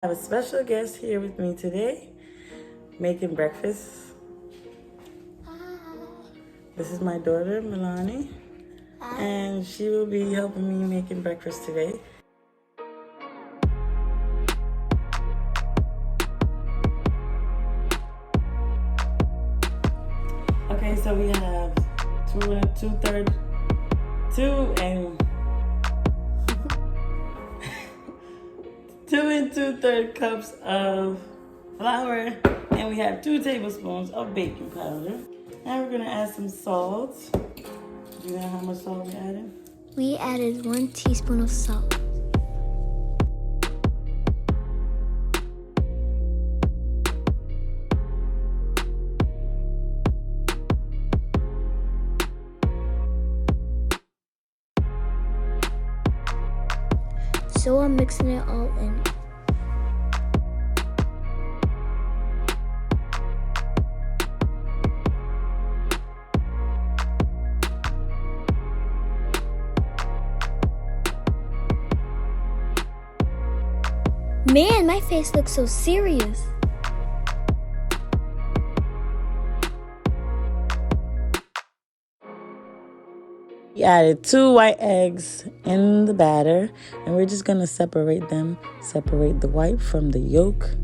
I have a special guest here with me today, making breakfast. This is my daughter, Milani, and she will be helping me making breakfast today. Okay, so we have two and 2 cups of flour, and we have 2 tablespoons of baking powder. And we're gonna add some salt. Do you know how much salt we added? We added 1 teaspoon of salt. So I'm mixing it all in. Man, my face looks so serious. We added 2 white eggs in the batter, and we're just gonna separate them. Separate the white from the yolk.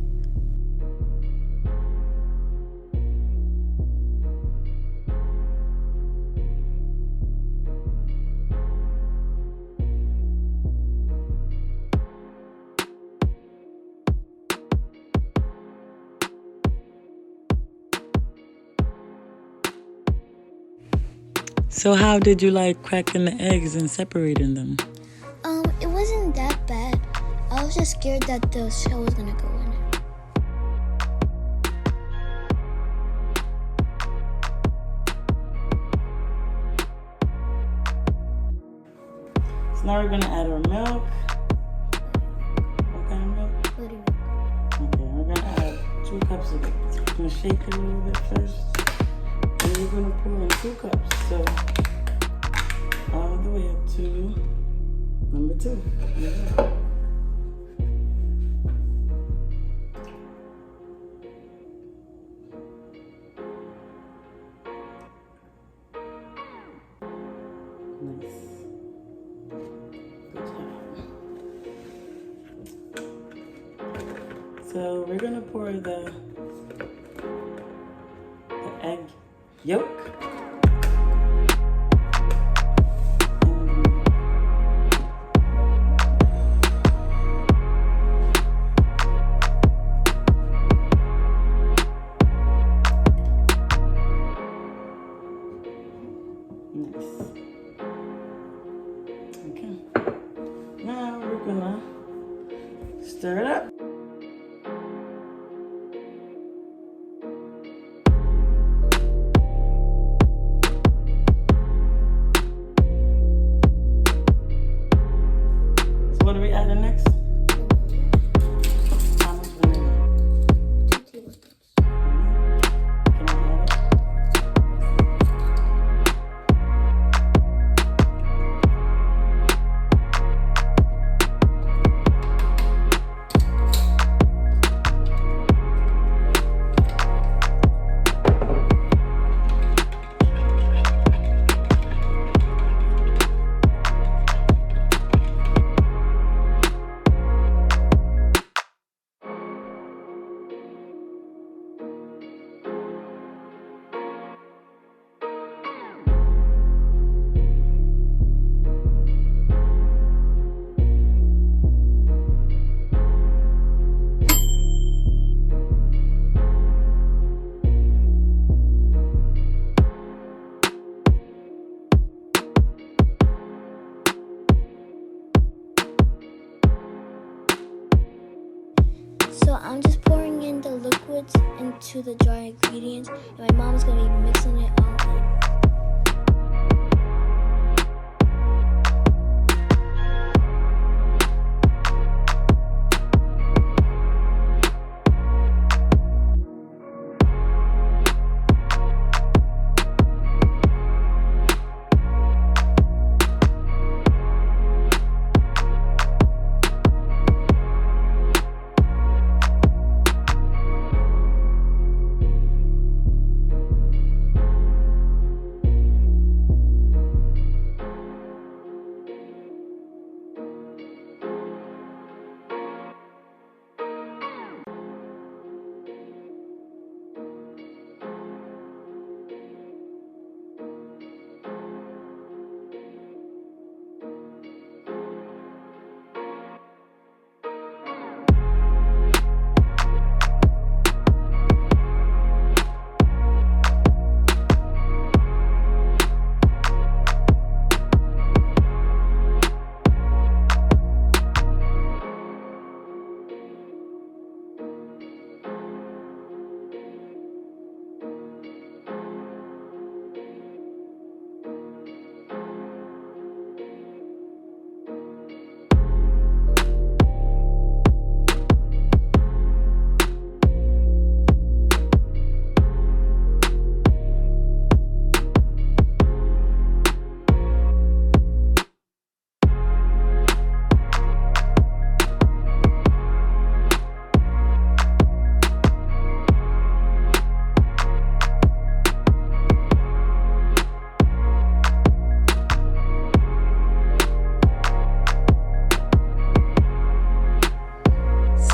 So how did you like cracking the eggs and separating them? It wasn't that bad. I was just scared that the shell was gonna go in it. So now we're gonna add our milk. What kind of milk? Buttermilk. Okay, we're gonna add 2 cups of it. I'm gonna shake it a little bit first. And you're gonna pour in 2 cups. So all the way up to number 2. Yeah. Nice. Good job. So we're gonna pour the egg yolk. Nice. Okay. Now we're gonna stir it up. So what are we adding next? How much vanilla? 2 tablespoons. Can I add it? So I'm just pouring in the liquids into the dry ingredients, and my mom's gonna be mixing it all in.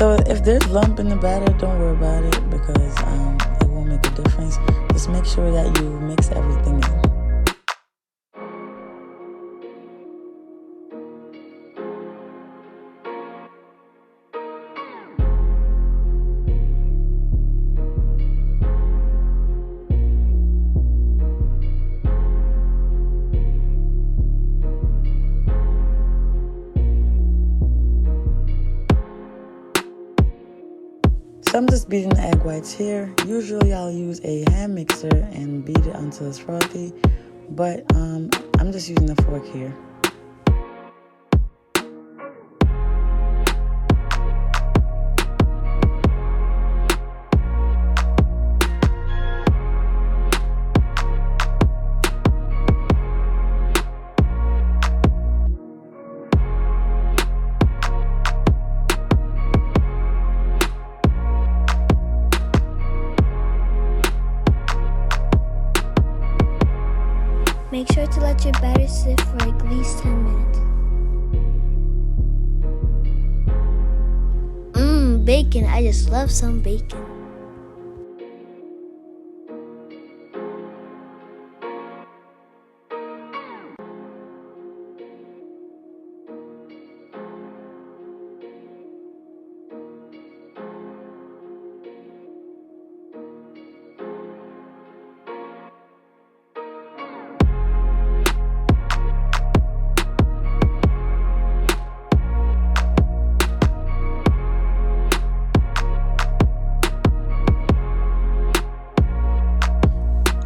So if there's lump in the batter, don't worry about it because it won't make a difference. Just make sure that you mix everything in. So I'm just beating the egg whites here. Usually I'll use a hand mixer and beat it until it's frothy, but I'm just using a fork here. Make sure to let your batter sit for at least 10 minutes. Bacon. I just love some bacon.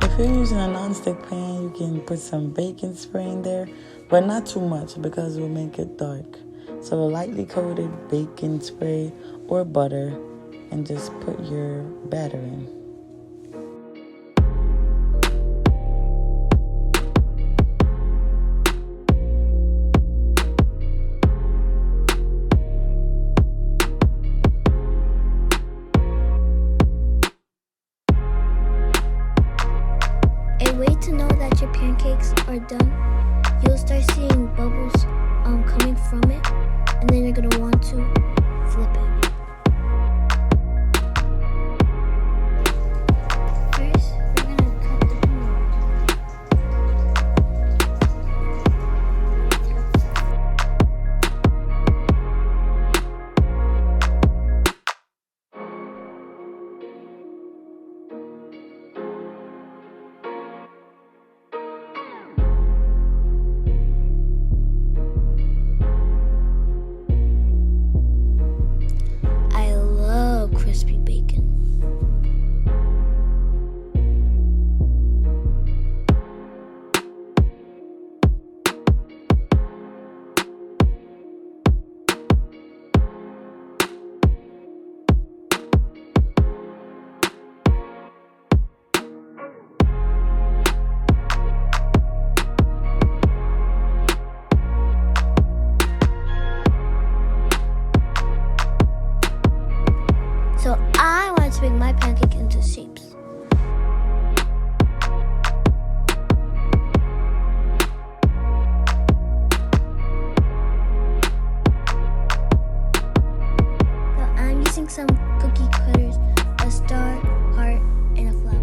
If you're using a non-stick pan, you can put some bacon spray in there, but not too much because it will make it dark. So a lightly coated bacon spray or butter, and just put your batter in. A way to know that your pancakes are done, you'll start seeing bubbles coming from it, and then you're going to want to flip it. First, we're going to cut the dough. Crispy bacon. So I wanted to make my pancake into shapes. So I'm using some cookie cutters, a star, heart, and a flower.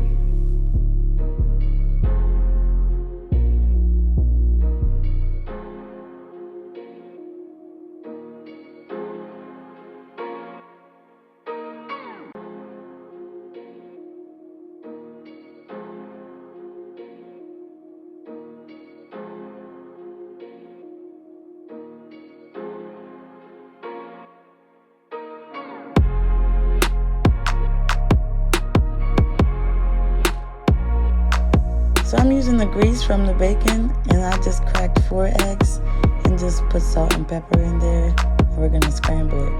So I'm using the grease from the bacon, and I just cracked 4 eggs and just put salt and pepper in there, and we're gonna scramble it.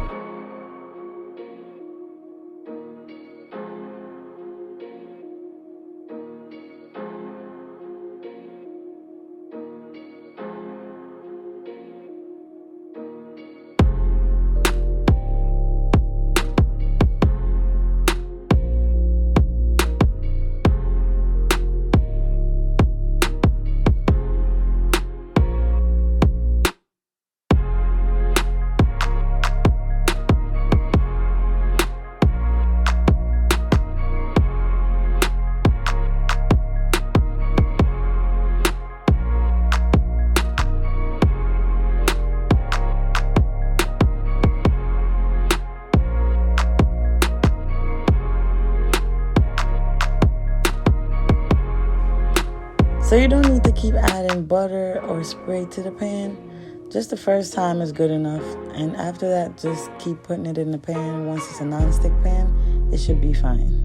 So you don't need to keep adding butter or spray to the pan. Just the first time is good enough. And after that, just keep putting it in the pan. Once it's a non-stick pan, it should be fine.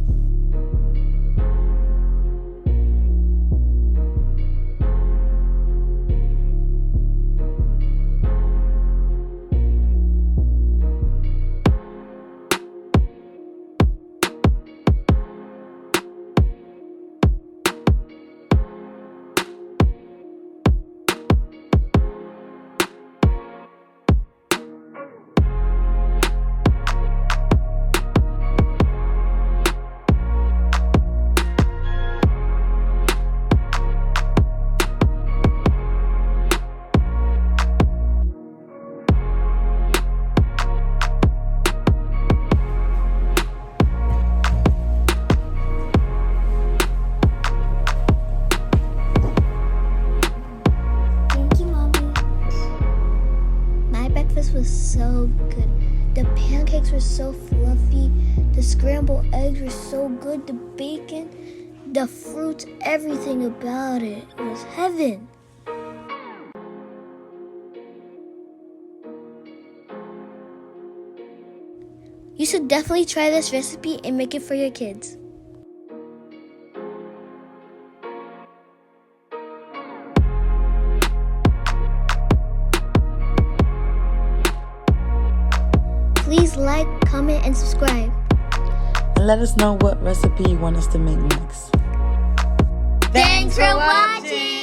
Was so good. The pancakes were so fluffy. The scrambled eggs were so good. The bacon, the fruits, everything about it. It was heaven. You should definitely try this recipe and make it for your kids. Please like, comment, and subscribe. And let us know what recipe you want us to make next. Thanks for watching!